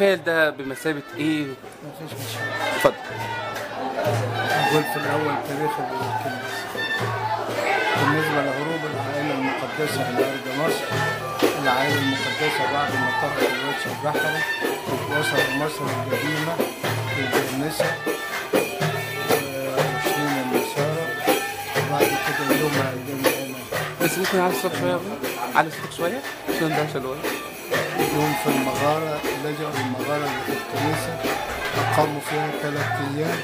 الاحتفال ده بمثابة ايه؟ مفيش مشكلة. اتفضل. أقول في الأول تاريخ الكنيسة. بالنسبة لهروب العائلة المقدسة إلى أرض مصر، العائلة المقدسة بعد ما طرحت الوجه البحري وصلوا مصر القديمة في النسا وشنين النصارى، وبعد كده يوم عندنا هنا بس ممكن على الصوت شوية يا ابني؟ على صوتك شوية عشان ده شلوية. يوم في المغارة، لجأوا المغارة اللي في الكنيسة أقاموا فيها 3 أيام.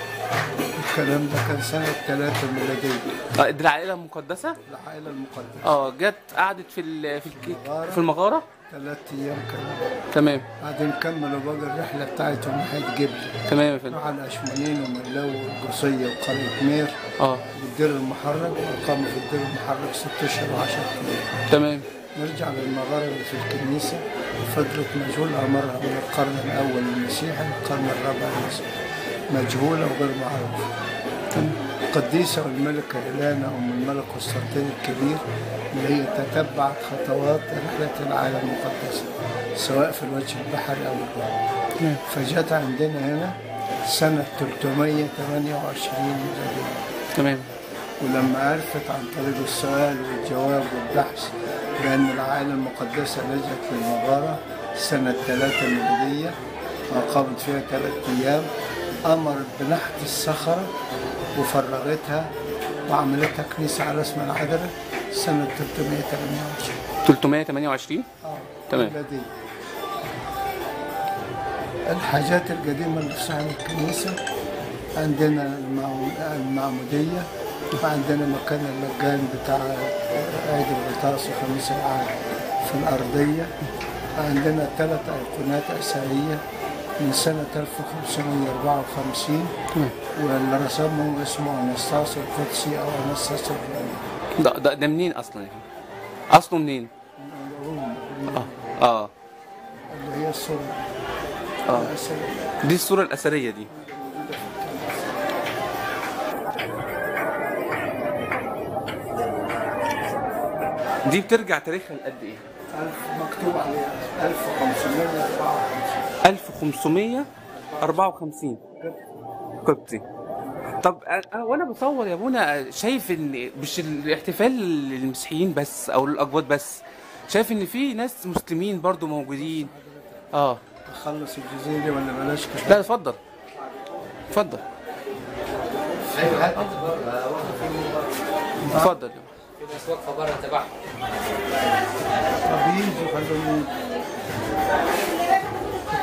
الكلام ده كان سنة 3 ميلادية. دي العائلة المقدسة؟ العائلة المقدسة جت قعدت في المغارة 3 أيام كمان. تمام. بعدين كملوا بقى الرحلة بتاعتهم لحد جبل. تمام يا فندم. راحوا على الأشمونين وملاو والقصية وقرية مير والدير المحرق، وأقاموا في الدير المحرق 6 أشهر و10 أيام. تمام. نرجع للمغارة اللي في الكنيسة، فضلت مجهولة أمرها من القرن الأول المسيحي للقرن الرابع المسيحي، مجهولة وغير معروفة. القديسة والملكة هيلانا أم الملك قسطنطين الكبير اللي هي تتبعت خطوات رحلة العائلة المقدسة سواء في الوجه البحري أو البر. فجت عندنا هنا سنة 328 ميلادية. تمام. ولما عرفت عن طريق السؤال والجواب والبحث بأن العائلة المقدسة لجأت للمغارة سنة 3 ميلادية وقامت فيها 3 أيام، أمرت بنحت الصخرة وفرغتها وعملتها كنيسة على اسم العذراء سنة 328. 328؟ تمام. ميلادية. الحاجات القديمة اللي في صحن الكنيسة عندنا المعمودية، وعندنا مكان اللجان بتاع عيد الغطاس وخميس العام في الأرضية. عندنا 3 أيقونات أثرية من سنة 1554 واللي رسمهم اسمه أنستاس القدسي أو أنستاس الرومي. ده منين أصلا يعني؟ أصله منين؟ من روما. اللي هي الصورة الأثرية. دي الصورة الأثرية دي. دي بترجع تاريخها لقد ايه؟ مكتوب عليها 1554. 1554 قبطي. طب أنا وانا بصور يا ابونا شايف ان مش الاحتفال للمسيحيين بس او للاقباط بس، شايف ان في ناس مسلمين برضو موجودين. اخلص الجزئيه دي ولا بلاش كده؟ لا اتفضل اتفضل. اتفضل. في ناس واقفه بره تبعهم. طب يجوا خلوني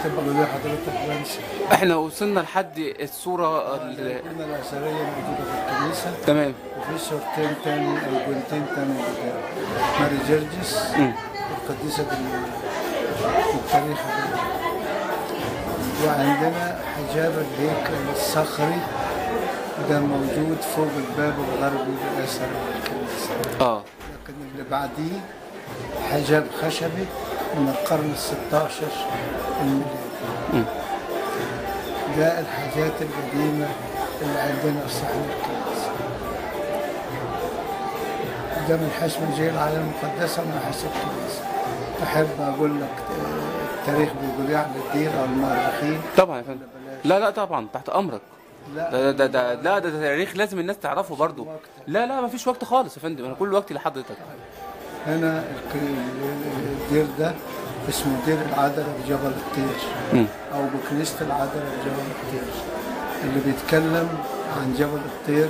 تبقى لي حضرتك بنسى. احنا وصلنا لحد الصوره قلنا الاثريه موجوده في الكنيسه. تمام. وفي صورتين تاني او بنتين تاني قدام ماري جرجس القديسه بالتاريخ. وعندنا حجاب الهيكل الصخري ده موجود فوق الباب الغربي للاثر الكنيسه. لكن اللي بعديه حجاب خشبي من القرن ال16 الميلادي. ده الحاجات القديمة اللي عندنا في صحن الكنيسة. ده من حيث مجيء العائلة المقدسة من حيث الكنيسة. أحب أقول لك التاريخ بيقول يعني الدين أو المؤرخين. طبعا يا فندم. لا طبعا تحت أمرك. ده تاريخ لازم الناس تعرفه برضو. لا مفيش وقت خالص يا فندم، أنا كل وقتي لحضرتك. هنا الدير ده اسمه دير العذراء بجبل الطير او بكنيسة العذراء بجبل الطير. اللي بيتكلم عن جبل الطير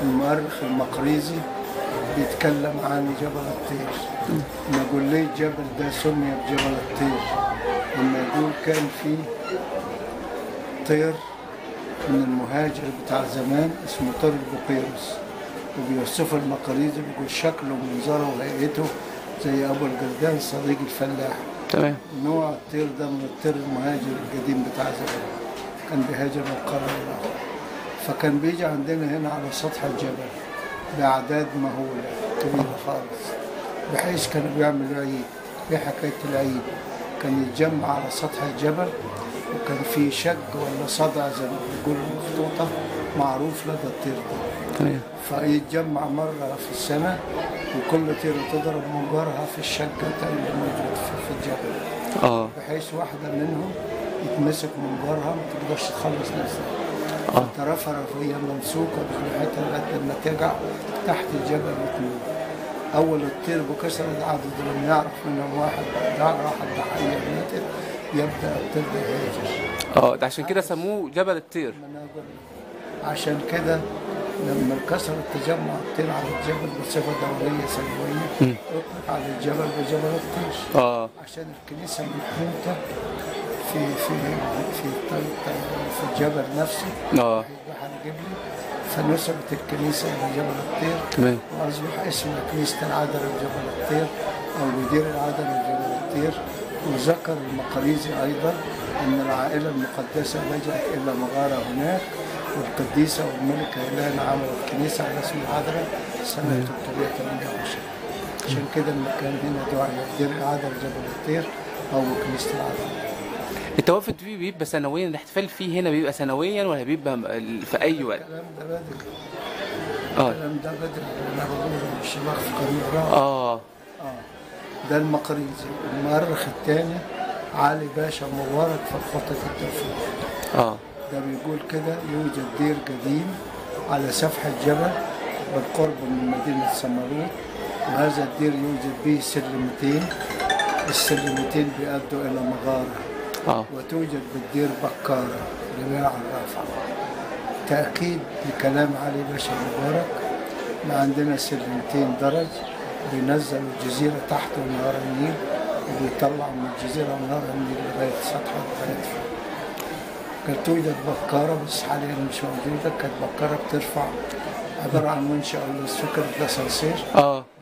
المؤرخ المقريزي بيتكلم عن جبل الطير. نقول ليه الجبل ده سمي بجبل الطير؟ لما يقول كان في طير من المهاجر بتاع زمان اسمه طير البقيروس، وبيوصفه المقريزي بيقول شكله ومنظره وهيئته زي ابو الجردان صديق الفلاح. تمام. نوع الطير ده من الطير المهاجر القديم بتاع زمان، كان بيهاجر من القرن الاخر، فكان بيجي عندنا هنا على سطح الجبل باعداد مهوله كبيره خالص، بحيث كانوا بيعملوا عيد. في حكايه العيد كان يتجمع على سطح الجبل، وكان في شق ولا صدع زي ما بيقولوا مخطوطه معروف لدى الطير ده. تمام. فيتجمع مرة في السنة وكل طيرة تضرب منجرها في الشقة اللي موجود في الجبل. بحيث واحدة منهم يتمسك من جارها ما تقدرش تخلص نفسها. الطرافة رفية ممسوكة بجناحاتها لغاية لما تقع تحت الجبل وتموت. أول الطير بكسر العدد لما يعرف منهم واحد راح الضحية ماتت يبدأ الطير ده يهاجر. ده عشان كده سموه جبل الطير. عشان كده لما كسر التجمع الطير على الجبل بصفة دورية سنوية أطلق على الجبل بجبل الطير. عشان الكنيسة محطوطة في الجبل نفسه بحر جبلي، فنسبت الكنيسة إلى جبل الطير وأصبح اسمها كنيسة العذراء بجبل الطير أو بدير العذراء بجبل الطير. وذكر المقريزي أيضا أن العائلة المقدسة لجأت إلى مغارة هناك، والقديسة والملكة هيلانا عملت كنيسة على اسم العذراء سنة 328. عشان كده المكان هنا دعاء بدير العذراء بجبل الطير أو كنيسة العذراء. التوافد فيه بيبقى سنويا، الاحتفال فيه هنا بيبقى سنويا ولا بيبقى في أي وقت؟ الكلام ده بدري. الكلام ده بدري أنا بقوله الشباب في قرية ده المقريزي. المؤرخ الثاني علي باشا مبارك في الخطة التوفيق. ده بيقول كده يوجد دير قديم على سفح الجبل بالقرب من مدينة سمروت، وهذا الدير يوجد به سلمتين، السلمتين بيؤدوا إلى مغارة. وتوجد بالدير بكارة لبيع الرافع. تأكيد لكلام علي باشا مبارك، ما عندنا سلمتين درج بينزلوا الجزيرة تحت ونهار النيل وبيطلعوا من الجزيرة ونهار النيل لغاية سطحها لغاية فوق. كانت توجد بكارة بس حاليا مش موجودة. كانت بكارة بترفع عبارة عن منشأ فكرة الأسانسير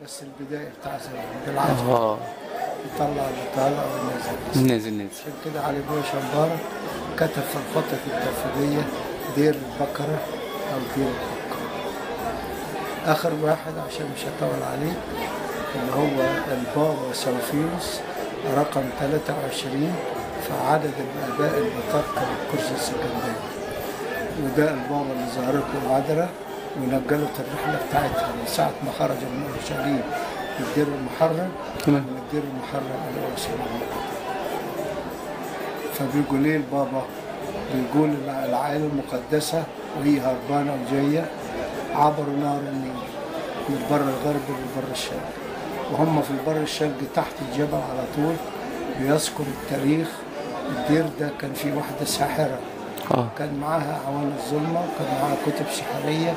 بس البداية بتاع زمان بالعجل يطلع اللي طالع ونازل. عشان كده علي باشا مبارك كتب في الخطة التوفيقية دير البكرة أو دير البكرة. آخر واحد عشان مش هطول عليه اللي هو البابا سوفيوس رقم 23 في عدد الآباء البطاركة بالكرسي السكندري. وده البابا اللي ظهرت له العذراء ونجلت الرحلة بتاعتها من ساعة ما خرج من أورشليم الدير المحرم من الدير المحرم إلى أورشليم. فبيقول إيه البابا؟ بيقول العائلة المقدسة وهي هربانة وجاية عبروا نهر النيل من البر الغربي للبر الشرقي، وهم في البر الشرقي تحت الجبل على طول. بيذكر التاريخ الدير ده كان فيه واحدة ساحرة كان معاها عوان الظلمة وكان معاها كتب سحرية.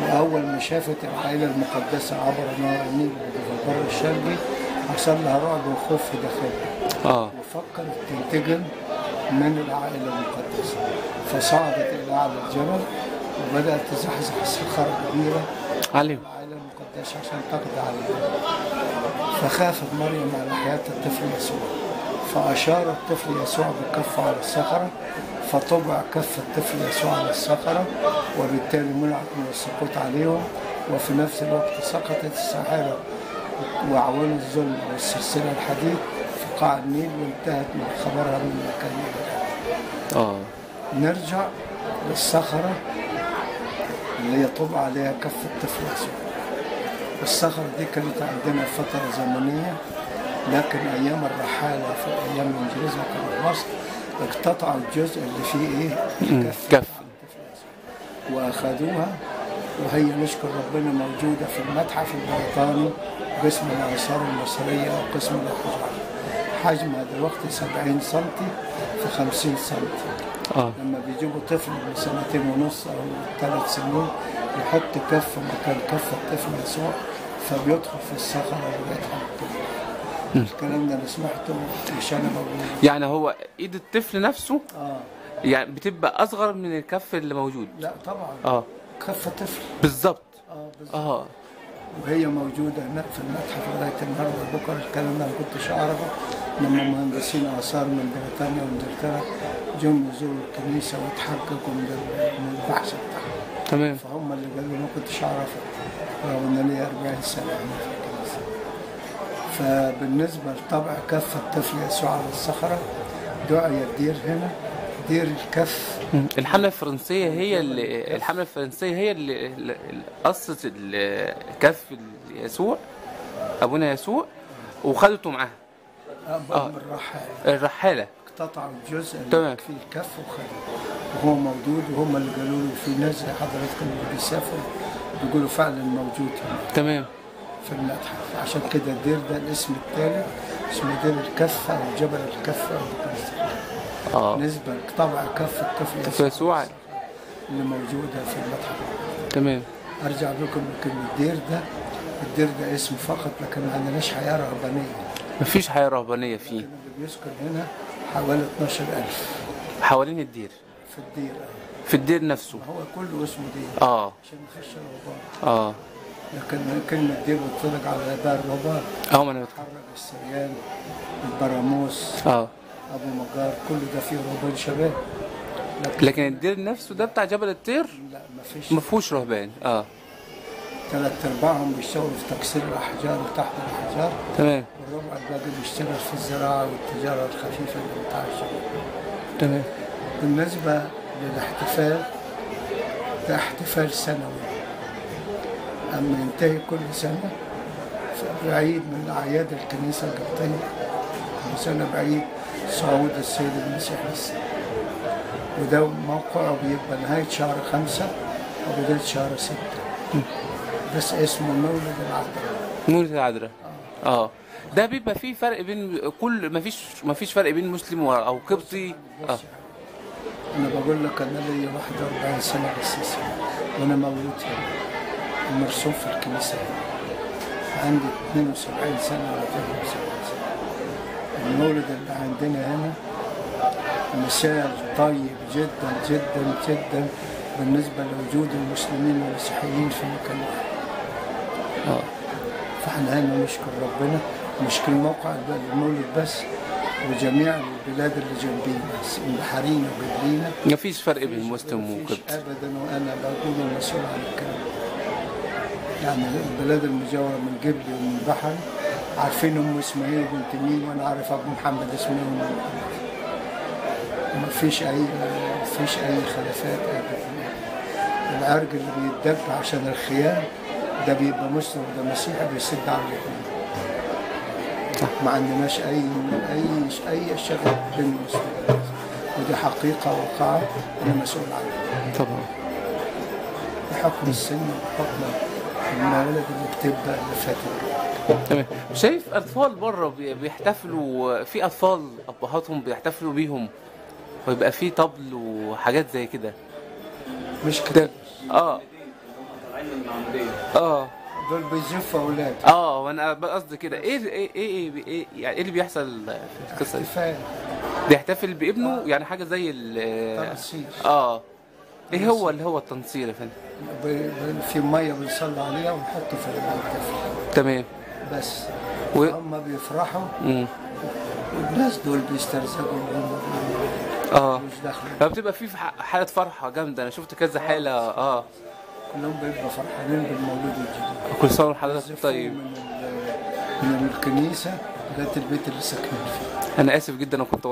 وأول ما شافت العائلة المقدسة عبر نهر النيل في البر الشرقي حصل لها رعب وخوف في داخلها وفكرت تنتقم من العائلة المقدسة، فصعدت إلى أعلى الجبل وبدأت تزحزح صخرة كبيرة على العائلة المقدسة عشان تقضي عليها. فخافت مريم على حياة الطفل يسوع، فأشار الطفل يسوع بكفه على الصخرة، فطبع كف الطفل يسوع على الصخرة وبالتالي منعت من السقوط عليهم. وفي نفس الوقت سقطت الساحرة وعوان الظلم والسلسلة الحديد في قاع النيل وانتهت من خبرها من مكان إلى نرجع للصخرة اللي هي طبع عليها كف الطفل يسوع. الصخرة دي كانت عندنا فترة زمنية، لكن أيام الرحالة في أيام الإنجليز كانوا في مصر اقتطعوا الجزء اللي فيه كف وأخذوها، وهي نشكر ربنا موجودة في المتحف البريطاني قسم الآثار المصرية أو قسم الأحجار. حجمها دلوقتي 70 سنتي في 50 سنتي. لما بيجيبوا طفل من 2.5 سنين أو 3 سنين يحط كف مكان كف الطفل يسوع فبيدخل في الصخرة وبيتحط. الكلام ده انا سمعته مش انا موجود. يعني هو ايد الطفل نفسه يعني بتبقى اصغر من الكف اللي موجود؟ لا طبعا كف طفل بالظبط. بالظبط. وهي موجوده هناك في المتحف لغايه النهارده بكره. الكلام ده ما كنتش اعرفه لما مهندسين اثار من بريطانيا وانجلترا جم يزوروا الكنيسه وتحققوا من البحث بتاعهم. تمام. فهم اللي قالوا ما كنتش اعرفه رغم ان لي 40 سنه في الكنيسه. فبالنسبة لطبع كف الطفل يسوع على الصخرة دعي الدير هنا دير الكف. الحملة الفرنسية هي اللي قصت الكف يسوع أبونا يسوع وخدته معاها. الرحالة اقتطعوا الجزء اللي تمام. فيه الكف وخدوه، وهو موجود، وهم اللي قالوا له في ناس زي حضراتكم اللي بيسافروا بيقولوا فعلا موجود هنا تمام. في المتحف. عشان كده الدير ده الاسم الثالث اسمه دير الكفة أو جبل الكفة أو اه نسبة طبع كفة كف يسوع. اللي موجودة في المتحف. تمام. أرجع لكم لكلمة الدير ده اسم فقط، لكن ما عندناش حياة رهبانية. مفيش حياة رهبانية فيه. اللي بيسكن هنا حوالي 12,000 حوالين الدير. في الدير. في الدير نفسه. هو كله اسمه دير عشان نخش الرهبان. لكن كلمة دير بتطلق على دار الرهبان. ما انا بتحرك السريان، البراموس، أبو مجار، كل ده فيه رهبان شباب. لكن الدير نفسه ده بتاع جبل الطير لا ما فيهوش رهبان. 3/4 بيشتغلوا في تكسير الأحجار وتحت الأحجار. تمام. والربع الباقي بيشتغل في الزراعة والتجارة الخفيفة اللي بتاع الشباب. تمام. بالنسبة للاحتفال، ده احتفال سنوي، أما ينتهي كل سنة في عيد من أعياد الكنيسة القبطية، كل سنة بعيد صعود السيد المسيح للسماء. وده موقعه بيبقى نهاية شهر 5 وبداية شهر 6. بس اسمه مولد العذراء. مولد العذراء. ده بيبقى فيه فرق بين مفيش فرق بين مسلم او قبطي. أنا بقول لك أنا لي 41 سنة بالسيسي، وأنا مولود هنا ومرسوم في الكنيسة هنا. عندي 72 سنة ولا 73 سنة. المولد اللي عندنا هنا مثال طيب جدا جدا جدا بالنسبة لوجود المسلمين والمسيحيين في مكان واحد. فاحنا هنا نشكر ربنا، نشكر موقع المولد بس، وجميع البلاد اللي جنبينا بحرينا وجبلينا. مفيش فرق بين مسلم وقبطي ابدا، وانا بقول المسؤول عن الكلام. يعني البلاد المجاوره من جبلي ومن بحري عارفين ام اسماعيل بنت مين، وانا عارف ابو محمد اسمه وما فيش اي خلافات ابدا. العرق اللي بيتدب عشان الخيام ده بيبقى مسلم وده مسيحي بيسد على الاثنين. ما عندناش اي شغل بين المسلمين، ودي حقيقه وقعت انا مسؤول عنها طبعا بحكم السن وبحكم الموالد اللي بتبدا اللي فاتت. تمام. شايف اطفال بره بيحتفلوا، في اطفال ابهاتهم بيحتفلوا بيهم ويبقى في طبل وحاجات زي كده. مش كده. دول بيزفوا اولاد. وانا قصدي كده ايه يعني ايه اللي بيحصل في القصه دي؟ احتفال. بيحتفل بابنه يعني حاجه زي التنصير. ايه هو اللي هو التنصير يا فندم؟ في ميه بنصلي عليها ونحطه في الطفل. تمام. بس هم بيفرحوا والناس دول بيسترزقوا مش داخلين. فبتبقى في حاله فرحه جامده. انا شفت كذا حاله. كلهم بيبقوا فرحانين بالمولود الجديد. كل سنه وحضرتك طيب. من الكنيسه لغايه البيت اللي ساكنين فيه. انا اسف جدا، انا كنت